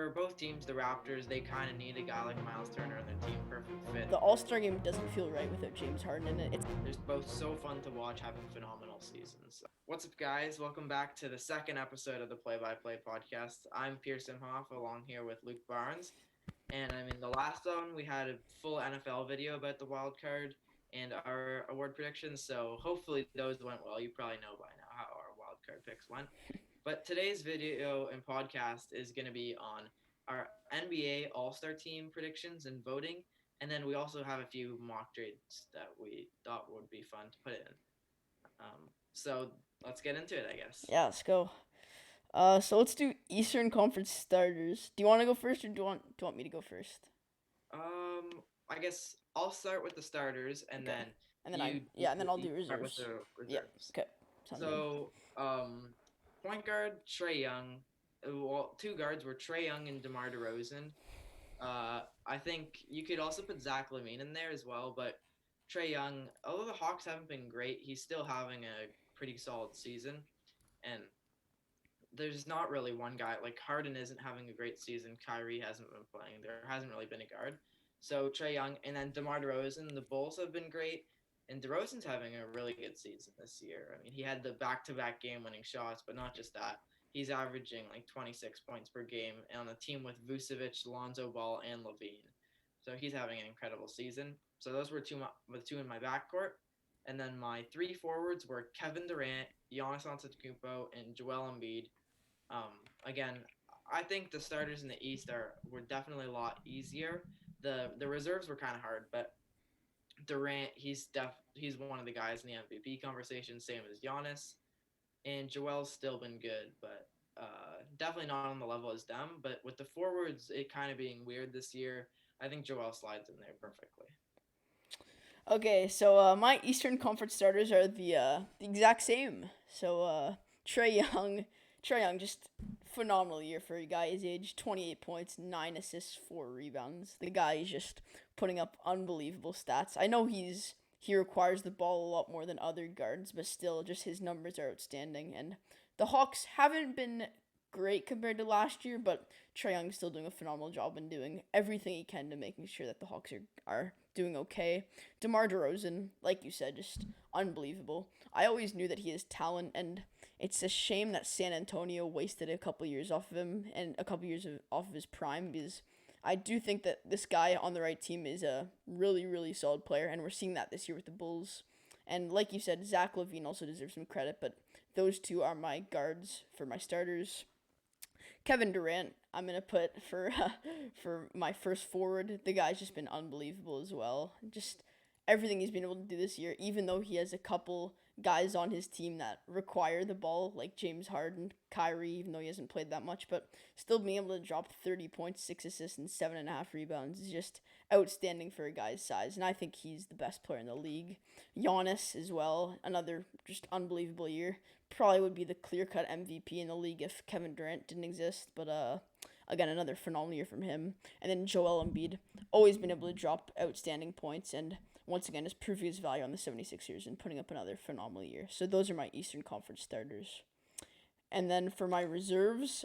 for both teams, the Raptors, they kind of need a guy like Miles Turner in their team, perfect fit. The All-Star game doesn't feel right without James Harden in it. They're both so fun to watch, having phenomenal seasons. What's up, guys? Welcome back to the second episode of the Play by Play podcast. I'm Pearson Hoff, along here with Luke Barnes. And the last one, we had a full NFL video about the wild card and our award predictions. So hopefully those went well. You probably know by now how our wild card picks went. But today's video and podcast is going to be on our NBA All-Star team predictions and voting. And then we also have a few mock trades that we thought would be fun to put in. So let's get into it, I guess. Yeah, let's go. So let's do Eastern Conference starters. Do you want to go first, or do you want me to go first? I guess I'll start with the starters, and Okay. then I'll do reserves. Start with the reserves. Yeah. Okay. Sounds So, point guard Trey Young. Well, two guards were Trey Young and Demar Derozan. I think you could also put Zach Levine in there as well, but Trey Young, although the Hawks haven't been great, he's still having a pretty solid season, and there's not really one guy. Like, Harden isn't having a great season. Kyrie hasn't been playing. There hasn't really been a guard. So Trey Young, and then DeMar DeRozan. The Bulls have been great, and DeRozan's having a really good season this year. I mean, he had the back-to-back game-winning shots, but not just that. He's averaging like 26 points per game on a team with Vucevic, Lonzo Ball, and Levine. So he's having an incredible season. So those were two in my backcourt. And then my three forwards were Kevin Durant, Giannis Antetokounmpo, and Joel Embiid. Again, I think the starters in the East were definitely a lot easier. The reserves were kind of hard, but Durant, he's one of the guys in the MVP conversation, same as Giannis. And Joel's still been good, but definitely not on the level as them. But with the forwards, it kind of being weird this year, I think Joel slides in there perfectly. Okay, so my Eastern Conference starters are the exact same. So Trey Young, just phenomenal year for a guy his age. 28 points, 9 assists, 4 rebounds. The guy is just putting up unbelievable stats. I know he requires the ball a lot more than other guards, but still, just his numbers are outstanding. And the Hawks haven't been great compared to last year, but Trey Young's still doing a phenomenal job and doing everything he can to making sure that the Hawks are doing okay. DeMar DeRozan, like you said, just unbelievable. I always knew that he has talent, and it's a shame that San Antonio wasted a couple years off of him and a couple years off of his prime, because I do think that this guy on the right team is a really, really solid player, and we're seeing that this year with the Bulls. And like you said, Zach LaVine also deserves some credit, but those two are my guards for my starters. Kevin Durant, I'm going to put for my first forward. The guy's just been unbelievable as well. Just everything he's been able to do this year, even though he has a couple guys on his team that require the ball, like James Harden, Kyrie, even though he hasn't played that much, but still being able to drop 30 points, 6 assists, and 7.5 rebounds is just outstanding for a guy's size, and I think he's the best player in the league. Giannis as well, another just unbelievable year. Probably would be the clear-cut MVP in the league if Kevin Durant didn't exist, but again, another phenomenal year from him. And then Joel Embiid, always been able to drop outstanding points, and once again, just proving his value on the 76ers and putting up another phenomenal year. So those are my Eastern Conference starters. And then for my reserves,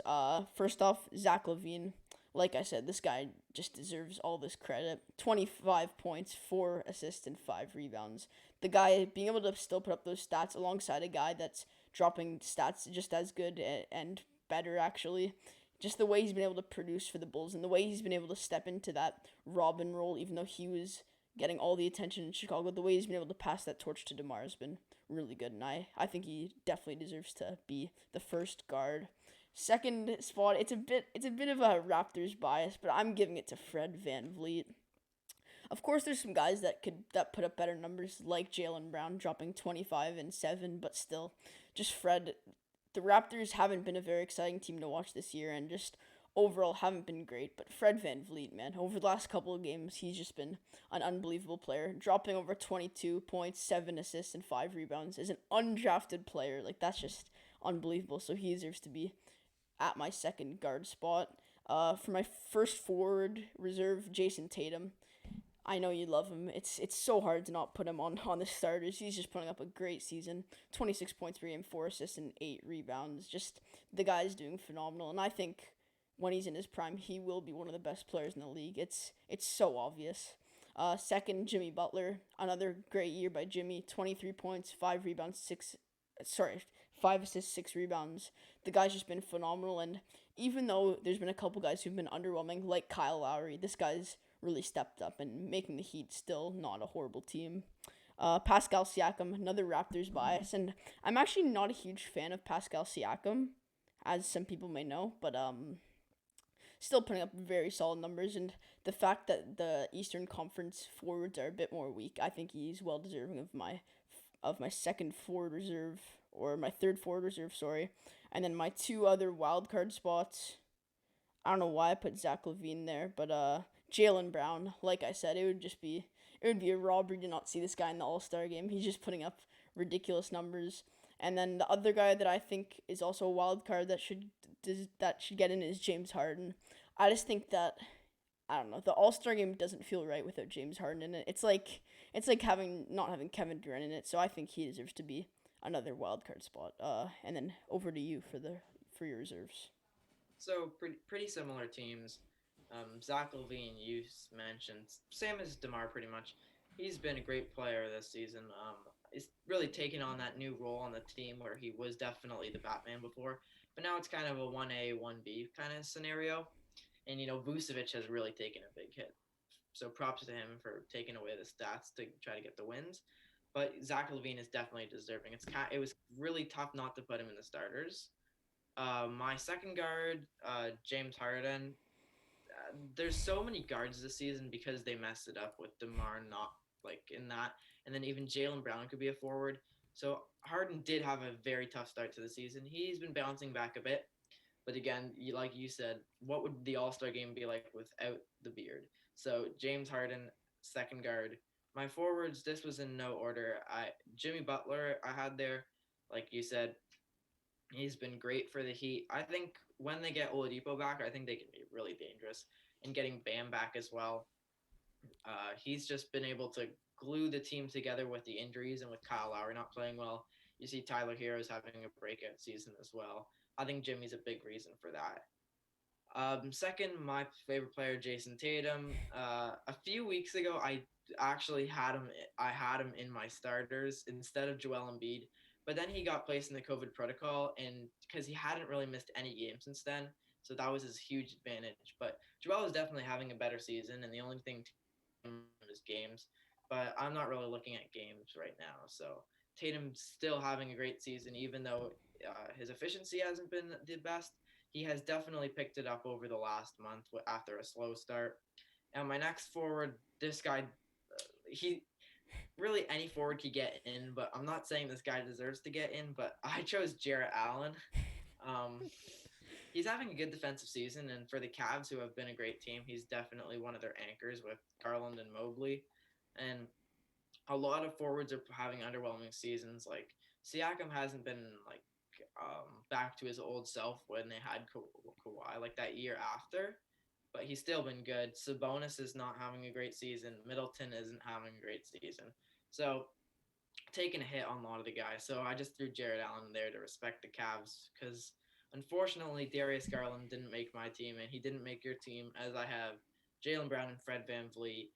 first off, Zach Levine. Like I said, this guy just deserves all this credit. 25 points, 4 assists, and 5 rebounds. The guy being able to still put up those stats alongside a guy that's dropping stats just as good and better, actually. Just the way he's been able to produce for the Bulls and the way he's been able to step into that Robin role, even though he was getting all the attention in Chicago, the way he's been able to pass that torch to DeMar has been really good, and I think he definitely deserves to be the first guard. Second spot, it's a bit of a Raptors bias, but I'm giving it to Fred VanVleet. Of course, there's some guys that put up better numbers, like Jaylen Brown dropping 25 and 7, but still, just Fred. The Raptors haven't been a very exciting team to watch this year, and just overall haven't been great. But Fred VanVleet, man, over the last couple of games, he's just been an unbelievable player, dropping over 22 points, 7 assists, and 5 rebounds as an undrafted player. Like, that's just unbelievable. So he deserves to be at my second guard spot. For my first forward reserve, Jason Tatum. I know you love him. It's so hard to not put him on the starters. He's just putting up a great season. 26 points per game, 4 assists, and 8 rebounds. Just the guy's doing phenomenal. And I think when he's in his prime, he will be one of the best players in the league. It's so obvious. Second, Jimmy Butler, another great year by Jimmy. 23 points, 5 rebounds, 5 assists, 6 rebounds. The guy's just been phenomenal, and even though there's been a couple guys who've been underwhelming, like Kyle Lowry, this guy's really stepped up and making the Heat still not a horrible team. Pascal Siakam, another Raptors bias, and I'm actually not a huge fan of Pascal Siakam, as some people may know, but still putting up very solid numbers. And the fact that the Eastern Conference forwards are a bit more weak, I think he's well deserving of my second forward reserve, or my third forward reserve, sorry. And then my two other wild card spots, I don't know why I put Zach Levine there, but Jaylen Brown, like I said, it would be a robbery to not see this guy in the All-Star game. He's just putting up ridiculous numbers. And then the other guy that I think is also a wild card that should get in is James Harden. I just think that, I don't know, the All-Star game doesn't feel right without James Harden in it. It's like not having Kevin Durant in it. So I think he deserves to be another wild card spot. And then over to you for your reserves. So pretty similar teams. Zach Levine, you mentioned, same as Demar pretty much. He's been a great player this season. He's really taken on that new role on the team where he was definitely the Batman before, but now it's kind of a 1A, 1B kind of scenario. And, Vucevic has really taken a big hit. So props to him for taking away the stats to try to get the wins. But Zach Levine is definitely deserving. It was really tough not to put him in the starters. My second guard, James Harden. There's so many guards this season because they messed it up with DeMar not in that, and then even Jaylen Brown could be a forward. So Harden did have a very tough start to the season. He's been bouncing back a bit, but again, like you said, what would the All-Star game be like without the beard? So James Harden, second guard. My forwards, this was in no order. Jimmy Butler, I had there, like you said, he's been great for the Heat. I think when they get Oladipo back, I think they can be really dangerous. And getting Bam back as well. He's just been able to glue the team together with the injuries, and with Kyle Lowry not playing well. You see Tyler Hero's having a breakout season as well. I think Jimmy's a big reason for that. Second, my favorite player, Jason Tatum. A few weeks ago, I actually had him. I had him in my starters instead of Joel Embiid. But then he got placed in the COVID protocol, and because he hadn't really missed any games since then, so that was his huge advantage. But Joel is definitely having a better season, and the only thing to him is games. But I'm not really looking at games right now. So Tatum's still having a great season, even though his efficiency hasn't been the best. He has definitely picked it up over the last month after a slow start. And my next forward, this guy, he really any forward could get in, but I'm not saying this guy deserves to get in, but I chose Jarrett Allen. Um, he's having a good defensive season, and for the Cavs, who have been a great team, he's definitely one of their anchors with Garland and Mobley. And a lot of forwards are having underwhelming seasons. Like Siakam hasn't been back to his old self when they had Kawhi like that year after, but he's still been good. Sabonis is not having a great season. Middleton isn't having a great season. So taking a hit on a lot of the guys. So I just threw Jarrett Allen there to respect the Cavs because unfortunately Darius Garland didn't make my team, and he didn't make your team, as I have Jaylen Brown and Fred VanVleet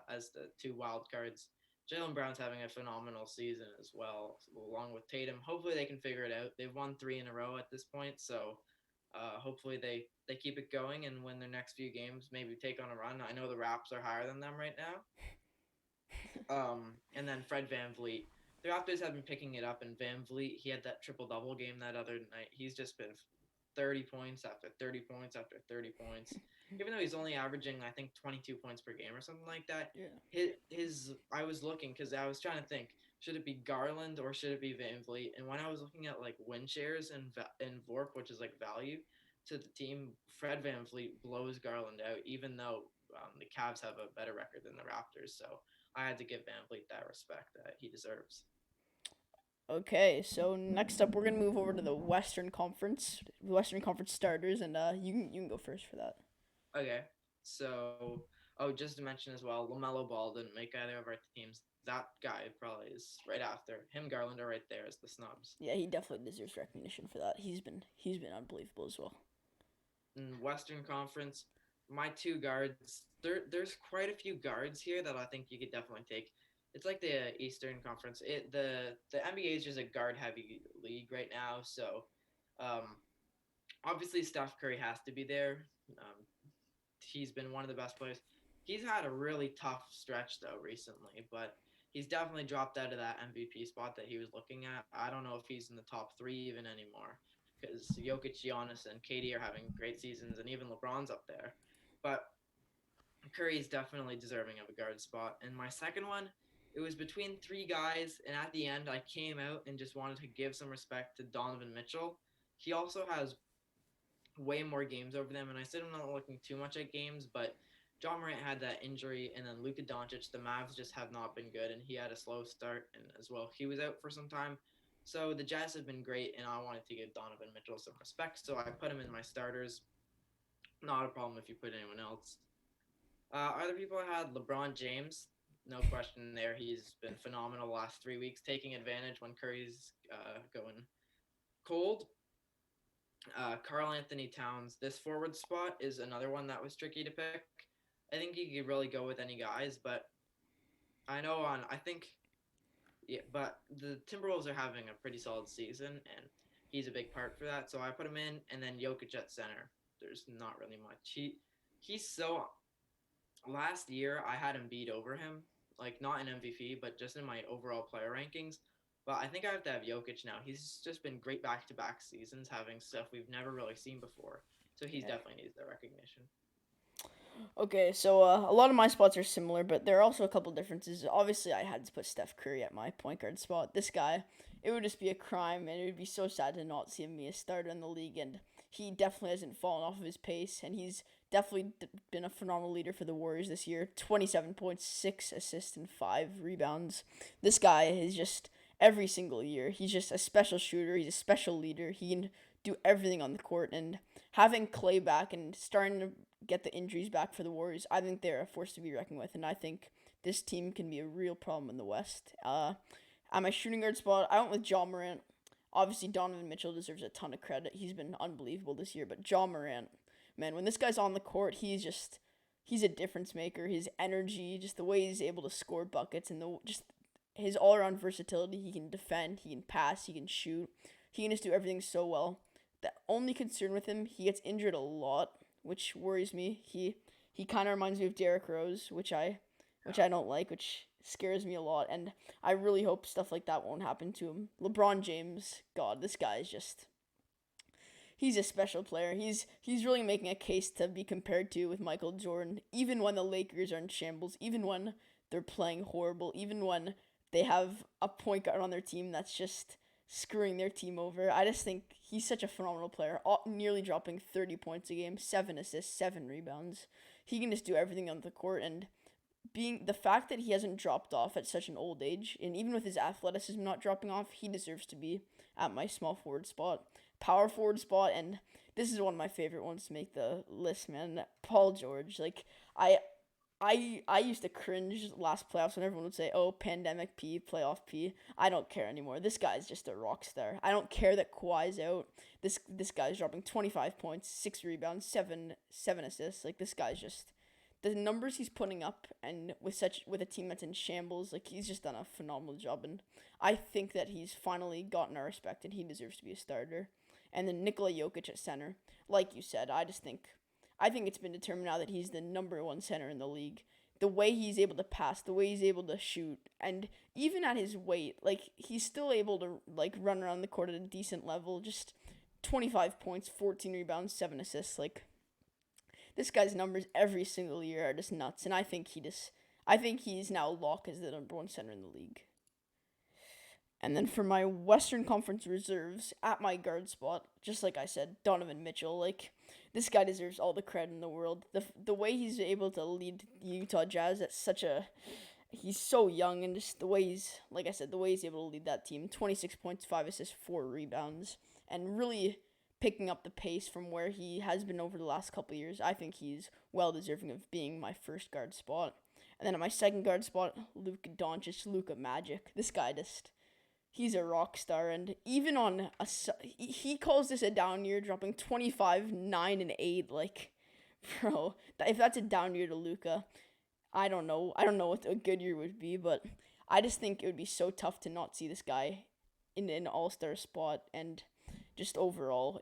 as the two wild cards. Jaylen Brown's having a phenomenal season as well, along with Tatum. Hopefully they can figure it out. They've won 3 in a row at this point, so hopefully they keep it going and win their next few games, maybe take on a run. I know the Raps are higher than them right now. And then Fred VanVleet. The Raptors have been picking it up, and VanVleet, he had that triple-double game that other night. He's just been 30 points after 30 points after 30 points. Even though he's only averaging, I think, 22 points per game or something like that. Yeah. His I was looking because I was trying to think, should it be Garland or should it be VanVleet? And when I was looking at like win shares and VORP, which is like value to the team, Fred VanVleet blows Garland out, even though the Cavs have a better record than the Raptors. So I had to give VanVleet that respect that he deserves. Okay, so next up we're gonna move over to the Western Conference starters, and you can go first for that. Okay, so just to mention as well, LaMelo Ball didn't make either of our teams. That guy probably is right after him. Garland are right there as the snubs. Yeah, he definitely deserves recognition for that. He's been unbelievable as well. in Western Conference, my two guards. There's quite a few guards here that I think you could definitely take. It's like the Eastern Conference. The NBA is just a guard heavy league right now, so um, obviously Steph Curry has to be there. Um, he's been one of the best players. He's had a really tough stretch though recently, but he's definitely dropped out of that MVP spot that he was looking at. I don't know if he's in the top three even anymore because Jokic, Giannis, and KD are having great seasons, and even LeBron's up there. But Curry is definitely deserving of a guard spot. And my second one, it was between three guys, and at the end, I came out and just wanted to give some respect to Donovan Mitchell. He also has way more games over them. And I said I'm not looking too much at games, but John Morant had that injury, and then Luka Doncic, the Mavs just have not been good, and he had a slow start, and as well, he was out for some time. So the Jazz have been great, and I wanted to give Donovan Mitchell some respect, so I put him in my starters. Not a problem if you put anyone else. Other people had LeBron James. No question there. He's been phenomenal the last 3 weeks, taking advantage when Curry's going cold. Karl Anthony Towns. This forward spot is another one that was tricky to pick. I think you could really go with any guys, but I think yeah, but the Timberwolves are having a pretty solid season, and he's a big part for that. So I put him in, and then Jokic at center. There's not really much. He's so last year I had him beat over him, like not in MVP, but just in my overall player rankings. But I think I have to have Jokic now. He's just been great back-to-back seasons, having stuff we've never really seen before. So he's Yeah. definitely needs the recognition. Okay, so a lot of my spots are similar, but there are also a couple differences. Obviously, I had to put Steph Curry at my point guard spot. This guy, it would just be a crime, and it would be so sad to not see him be a starter in the league. And he definitely hasn't fallen off of his pace, and he's definitely been a phenomenal leader for the Warriors this year. 27 points, 6 assists, and 5 rebounds. This guy is just every single year. He's just a special shooter. He's a special leader. He can do everything on the court, and having Clay back and starting to get the injuries back for the Warriors, I think they're a force to be reckoned with, and I think this team can be a real problem in the West. At my shooting guard spot, I went with John Morant. Obviously, Donovan Mitchell deserves a ton of credit. He's been unbelievable this year, but John Morant, man, when this guy's on the court, he's a difference maker. His energy, just the way he's able to score buckets, and the just his all around versatility. He can defend, he can pass, he can shoot. He can just do everything so well. The only concern with him, he gets injured a lot, which worries me. He kind of reminds me of Derrick Rose, which I don't like, which scares me a lot, and I really hope stuff like that won't happen to him. LeBron James, God, this guy is just he's a special player. He's really making a case to be compared to with Michael Jordan, even when the Lakers are in shambles, even when they're playing horrible, even when they have a point guard on their team that's just screwing their team over. I just think he's such a phenomenal player, nearly dropping 30 points a game, 7 assists, 7 rebounds. He can just do everything on the court, and being the fact that he hasn't dropped off at such an old age, and even with his athleticism not dropping off, he deserves to be at my small forward spot, power forward spot, and this is one of my favorite ones to make the list, man. Paul George, like I used to cringe last playoffs when everyone would say, "Oh, pandemic P, playoff P." I don't care anymore. This guy's just a rock star. I don't care that Kawhi's out. This guy's dropping 25 points, 6 rebounds, seven assists. Like this guy's just the numbers he's putting up, and with a team that's in shambles, like he's just done a phenomenal job, and I think that he's finally gotten our respect, and he deserves to be a starter. And then Nikola Jokic at center, like you said, I think it's been determined now that he's the number one center in the league. The way he's able to pass, the way he's able to shoot, and even at his weight, like he's still able to like run around the court at a decent level. Just 25 points, 14 rebounds, 7 assists. Like this guy's numbers every single year are just nuts, and I think he's now locked as the number one center in the league. And then for my Western Conference reserves, at my guard spot, just like I said, Donovan Mitchell. Like this guy deserves all the credit in the world. The way he's able to lead Utah Jazz at such a he's so young, and just the way he's like I said, the way he's able to lead that team. 26 points, 5 assists, 4 rebounds, and really picking up the pace from where he has been over the last couple of years. I think he's well deserving of being my first guard spot. And then at my second guard spot, Luka Doncic, Luka Magic. This guy just he's a rock star, and even on he calls this a down year, dropping 25, 9, and 8. Like, bro, if that's a down year to Luka, I don't know. I don't know what a good year would be, but I just think it would be so tough to not see this guy in an all-star spot, and just overall,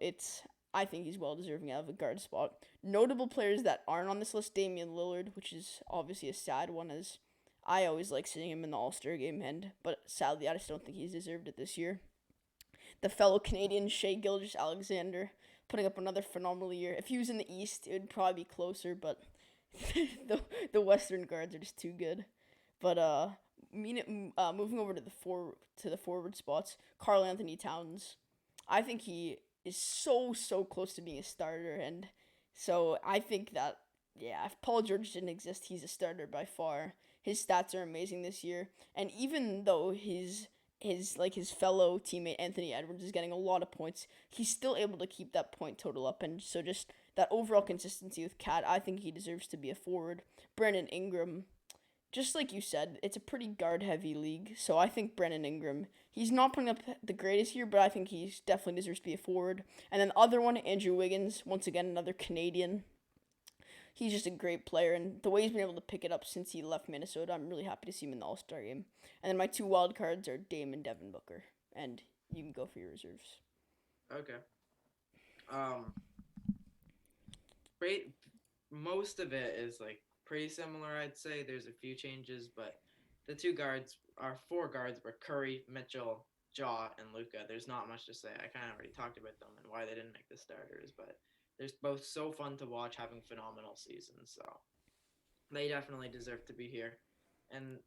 I think he's well deserving of a guard spot. Notable players that aren't on this list: Damian Lillard, which is obviously a sad one, as I always like seeing him in the All-Star game, but sadly, I just don't think he's deserved it this year. The fellow Canadian Shai Gilgeous-Alexander putting up another phenomenal year. If he was in the East, it would probably be closer, but the Western guards are just too good. But moving over to the forward spots, Karl Anthony Towns. I think he is so close to being a starter, and so I think that, yeah, if Paul George didn't exist, he's a starter by far. His stats are amazing this year, and even though his fellow teammate Anthony Edwards is getting a lot of points, he's still able to keep that point total up, and so just that overall consistency with Cat, I think he deserves to be a forward. Brandon Ingram, just like you said, it's a pretty guard heavy league, so I think Brandon Ingram, he's not putting up the greatest year, but I think he definitely deserves to be a forward. And then the other one, Andrew Wiggins, once again another Canadian. He's just a great player, and the way he's been able to pick it up since he left Minnesota, I'm really happy to see him in the All-Star game. And then my two wild cards are Dame and Devin Booker, and you can go for your reserves. Okay. Great. Most of it is like pretty similar, I'd say. There's a few changes, but the four guards were Curry, Mitchell, Ja, and Luka. There's not much to say. I kind of already talked about them and why they didn't make the starters, but they're both so fun to watch, having phenomenal seasons. So they definitely deserve to be here. And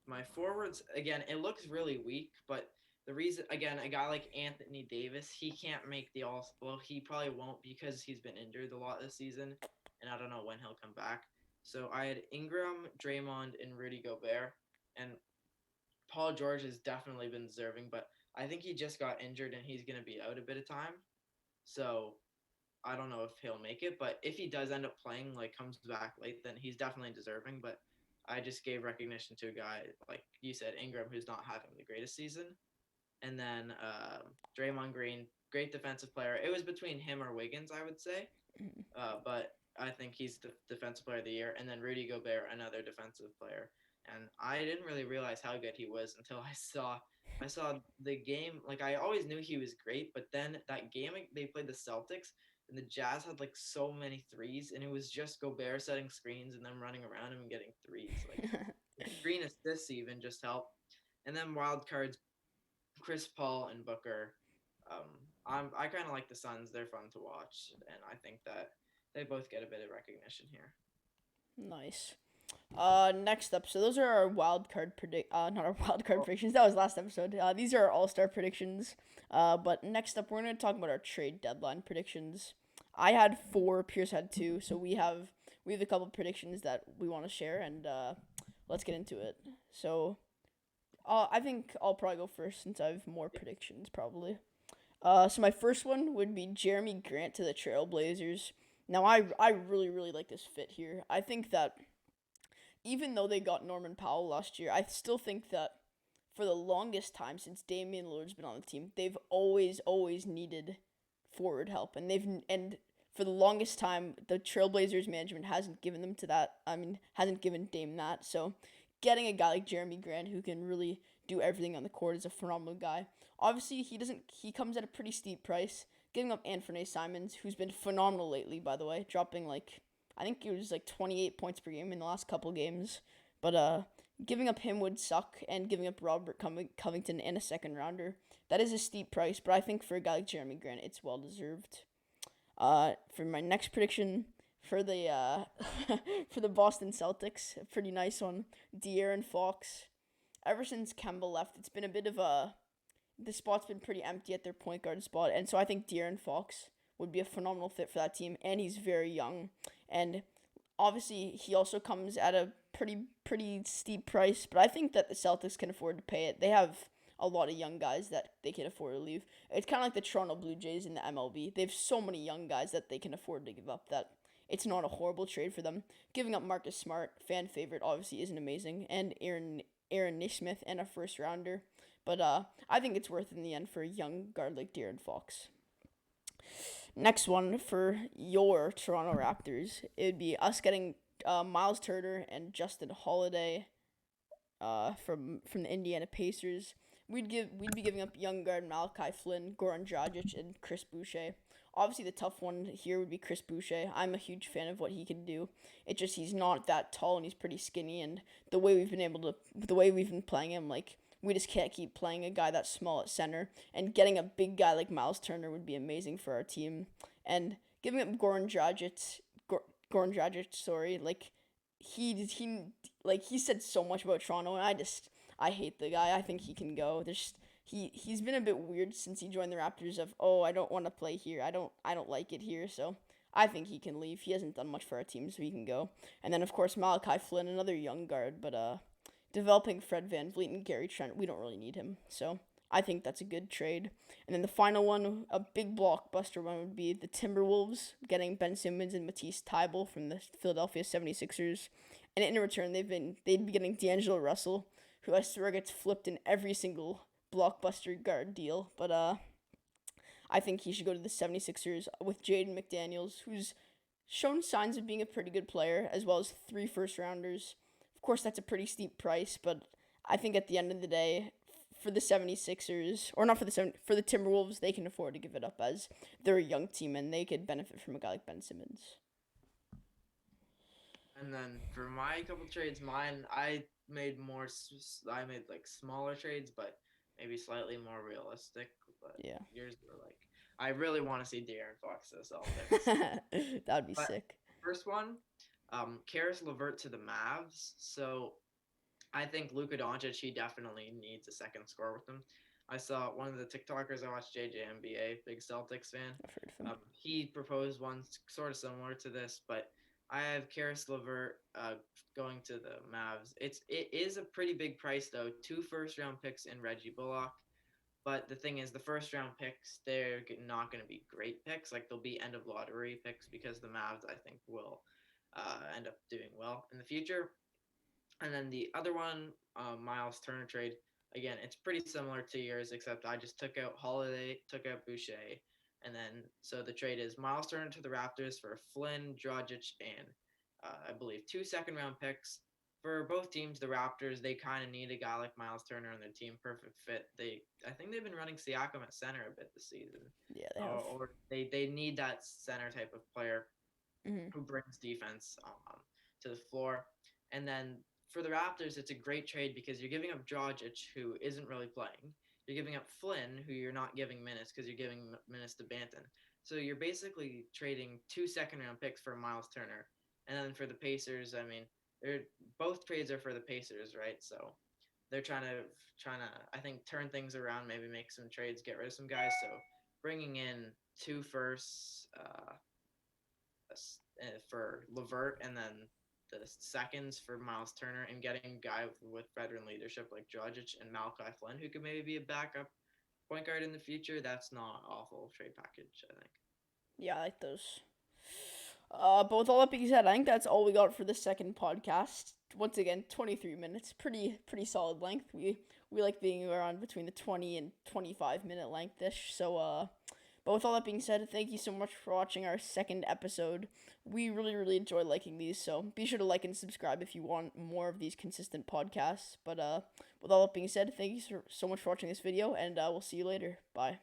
my forwards, again, it looks really weak, but the reason, again, a guy like Anthony Davis, he can't make the all. Well, he probably won't because he's been injured a lot this season, and I don't know when he'll come back. So I had Ingram, Draymond, and Rudy Gobert, and Paul George has definitely been deserving, but I think he just got injured and he's gonna be out a bit of time. So I don't know if he'll make it, but if he does end up playing, like comes back late, then he's definitely deserving. But I just gave recognition to a guy like you said, Ingram, who's not having the greatest season, and then Draymond Green, great defensive player. It was between him or Wiggins, I would say, but I think he's the defensive player of the year, and then Rudy Gobert, another defensive player. And I didn't really realize how good he was until I saw the game. Like I always knew he was great, but then that game they played the Celtics, and the Jazz had like so many threes, and it was just Gobert setting screens and then running around him and getting threes. Like Green assists even just help. And then wild cards, Chris Paul and Booker. I kind of like the Suns. They're fun to watch, and I think that they both get a bit of recognition here. Nice. Next up, so those are our wild card not our wild card predictions. That was last episode. These are our all-star predictions. But next up, we're gonna talk about our trade deadline predictions. I had 4. Pierce had 2. So we have a couple predictions that we want to share, and let's get into it. So, I think I'll probably go first since I have more predictions probably. So my first one would be Jeremy Grant to the Trailblazers. Now I really like this fit here. I think that even though they got Norman Powell last year, I still think that for the longest time since Damian Lillard's been on the team, they've always needed forward help, and for the longest time the Trailblazers management hasn't given them to that. I mean, hasn't given Dame that. So getting a guy like Jeremy Grant who can really do everything on the court is a phenomenal guy. Obviously, he comes at a pretty steep price. Giving up Anthony Simons, who's been phenomenal lately, by the way, dropping I think it was 28 points per game in the last couple games. But giving up him would suck, and giving up Robert Covington and a second rounder, that is a steep price. But I think for a guy like Jeremy Grant, it's well deserved. For my next prediction for the for the Boston Celtics, a pretty nice one. De'Aaron Fox. Ever since Kemba left, it's been a bit of the spot's been pretty empty at their point guard spot, and so I think De'Aaron Fox would be a phenomenal fit for that team, and he's very young, and obviously he also comes at a pretty steep price, but I think that the Celtics can afford to pay it. They have a lot of young guys that they can afford to leave. It's kind of like the Toronto Blue Jays in the MLB. They have so many young guys that they can afford to give up that it's not a horrible trade for them. Giving up Marcus Smart, fan favorite, obviously isn't amazing, and Aaron Nesmith and a first rounder. But I think it's worth it in the end for a young guard like De'Aaron Fox. Next one for your Toronto Raptors, it would be us getting Miles Turner and Justin Holiday from the Indiana Pacers. We'd be giving up young guard Malachi Flynn, Goran Dragic, and Chris Boucher. Obviously, the tough one here would be Chris Boucher. I'm a huge fan of what he can do. It's just he's not that tall and he's pretty skinny. And the way we've been playing him, like we just can't keep playing a guy that's small at center. And getting a big guy like Miles Turner would be amazing for our team. And giving up Goran Dragic, sorry, like he said so much about Toronto, and I hate the guy. I think he can go. He's been a bit weird since he joined the Raptors. I don't want to play here. I don't like it here. So I think he can leave. He hasn't done much for our team, so he can go. And then of course Malachi Flynn, another young guard, but developing Fred VanVleet and Gary Trent, we don't really need him. So I think that's a good trade. And then the final one, a big blockbuster one, would be the Timberwolves getting Ben Simmons and Matisse Thybulle from the Philadelphia 76ers. And in return, they'd be getting D'Angelo Russell, who I swear gets flipped in every single blockbuster guard deal. But I think he should go to the 76ers with Jaden McDaniels, who's shown signs of being a pretty good player, as well as 3 first-rounders. Of course, that's a pretty steep price, but I think at the end of the day, for the 76ers, or not for the Timberwolves, they can afford to give it up as they're a young team and they could benefit from a guy like Ben Simmons. And then for my couple trades, I made like smaller trades, but maybe slightly more realistic. But Yeah. yours were like, I really want to see De'Aaron Fox to the Celtics. That'd be But sick. first one, Karis LeVert to the Mavs. So I think Luka Doncic, he definitely needs a second score with him. I saw one of the TikTokers I watched, JJNBA, big Celtics fan. I've heard of him. He proposed one sort of similar to this, but I have Karis LeVert going to the Mavs. It is a pretty big price though. 2 first-round picks and Reggie Bullock. But the thing is, the first-round picks, they're not going to be great picks. Like they'll be end-of-lottery picks because the Mavs, I think, will end up doing well in the future. And then the other one, Miles Turner trade. Again, it's pretty similar to yours, except I just took out Holiday, took out Boucher, and then so the trade is Miles Turner to the Raptors for Flynn, Dragic, and I believe 2 second-round picks. For both teams, the Raptors, they kind of need a guy like Miles Turner on their team, perfect fit. I think they've been running Siakam at center a bit this season. Yeah, they have. Or they need that center type of player who brings defense to the floor. And then for the Raptors, it's a great trade because you're giving up Dragic, who isn't really playing. You're giving up Flynn, who you're not giving minutes because you're giving minutes to Banton. So you're basically trading 2 second-round picks for Miles Turner. And then for the Pacers, I mean, both trades are for the Pacers, right? So they're trying to I think turn things around, maybe make some trades, get rid of some guys. So bringing in 2 firsts for LeVert and then the seconds for Miles Turner and getting a guy with veteran leadership like Dragic and Malachi Flynn, who could maybe be a backup point guard in the future. That's not an awful trade package, I think. Yeah, I like those. But with all that being said, I think that's all we got for the second podcast. Once again, 23 minutes, pretty solid length. We like being around between the 20 and 25-minute length-ish. So, but with all that being said, thank you so much for watching our second episode. We really enjoy liking these, so be sure to like and subscribe if you want more of these consistent podcasts. But with all that being said, thank you so much for watching this video, and we'll see you later. Bye.